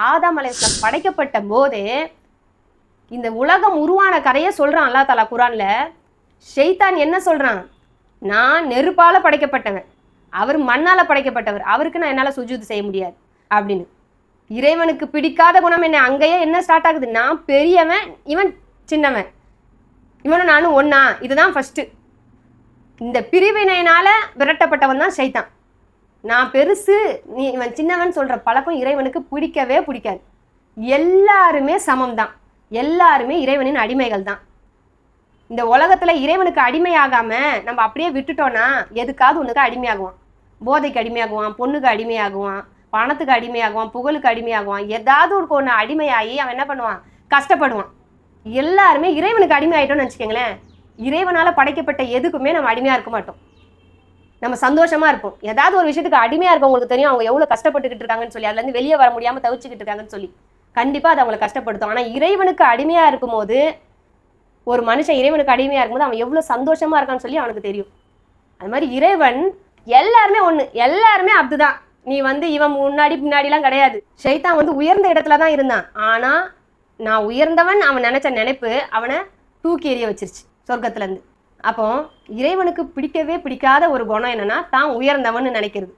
ஆதாம் அலைஹிஸ்ஸலாம் படைக்கப்பட்ட போதே இந்த உலகம் உருவான கதையை சொல்றான் அல்லாஹ் தஆலா குர்ஆன்ல. ஷைத்தான் என்ன சொல்றான்? நான் நெருப்பால படைக்கப்பட்டவன், அவர் மண்ணால படைக்கப்பட்டவர், அவருக்கு நான் என்னால சுஜூத் செய்ய முடியாது அப்படின்னு. இறைவனுக்கு பிடிக்காத குணம் என்ன? அங்கேயே என்ன ஸ்டார்ட் ஆகுது? நான் பெரியவன், இவன் சின்னவன், இவனும் நானும் ஒன்னா. இதுதான் ஃபர்ஸ்ட். இந்த பிரிவினையினால விரட்டப்பட்டவன் தான் ஷைத்தான். நான் பெருசு, நீ இவன் சின்னவன் சொல்ற பழக்கம் இறைவனுக்கு பிடிக்கவே பிடிக்காது. எல்லாருமே சமம் தான், எல்லாருமே இறைவனின் அடிமைகள் தான். இந்த உலகத்துல இறைவனுக்கு அடிமையாகாம நம்ம அப்படியே விட்டுட்டோம்னா எதுக்காவது ஒண்ணுக்கு அடிமையாகுவான். போதைக்கு அடிமையாகுவான், பொண்ணுக்கு அடிமையாகுவான், பணத்துக்கு அடிமையாகுவான், புகழுக்கு அடிமையாகுவான். ஏதாவது ஒரு ஒன்று அடிமையாகி அவன் என்ன பண்ணுவான்? கஷ்டப்படுவான். எல்லாருமே இறைவனுக்கு அடிமை ஆயிட்டோம்னு வச்சுக்கோங்களேன், இறைவனால படைக்கப்பட்ட எதுக்குமே நம்ம அடிமையா இருக்க மாட்டோம். நம்ம சந்தோஷமா இருப்போம். ஏதாவது ஒரு விஷயத்துக்கு அடிமையா இருக்கவங்களுக்கு தெரியும் அவங்க எவ்வளவு கஷ்டப்பட்டுக்கிட்டு இருக்காங்கன்னு சொல்லி, அதுல இருந்து வெளியே வர முடியாம தவிச்சுக்கிட்டு இருக்காங்கன்னு சொல்லி. கண்டிப்பா அது அவங்களை கஷ்டப்படுத்தும். ஆனா இறைவனுக்கு அடிமையா இருக்கும்போது, ஒரு மனுஷன் இறைவனுக்கு அடிமையா இருக்கும்போது அவன் எவ்வளவு சந்தோஷமா இருக்கான்னு சொல்லி அவனுக்கு தெரியும். அது மாதிரி இறைவன் எல்லாருமே ஒண்ணு, எல்லாருமே அப்படிதான். நீ இவன் முன்னாடி பின்னாடிலாம் கிடையாது. ஷைத்தான் உயர்ந்த இடத்துல தான் இருந்தான். ஆனா நான் உயர்ந்தவன் அவன் நினைச்ச நினைப்பு அவனை தூக்கி எறிய வச்சிருச்சு சொர்க்கத்துல இருந்து. அப்போ இறைவனுக்கு பிடிக்கவே பிடிக்காத ஒரு குணம் என்னன்னா, தான் உயர்ந்தவன் நினைக்கிறது.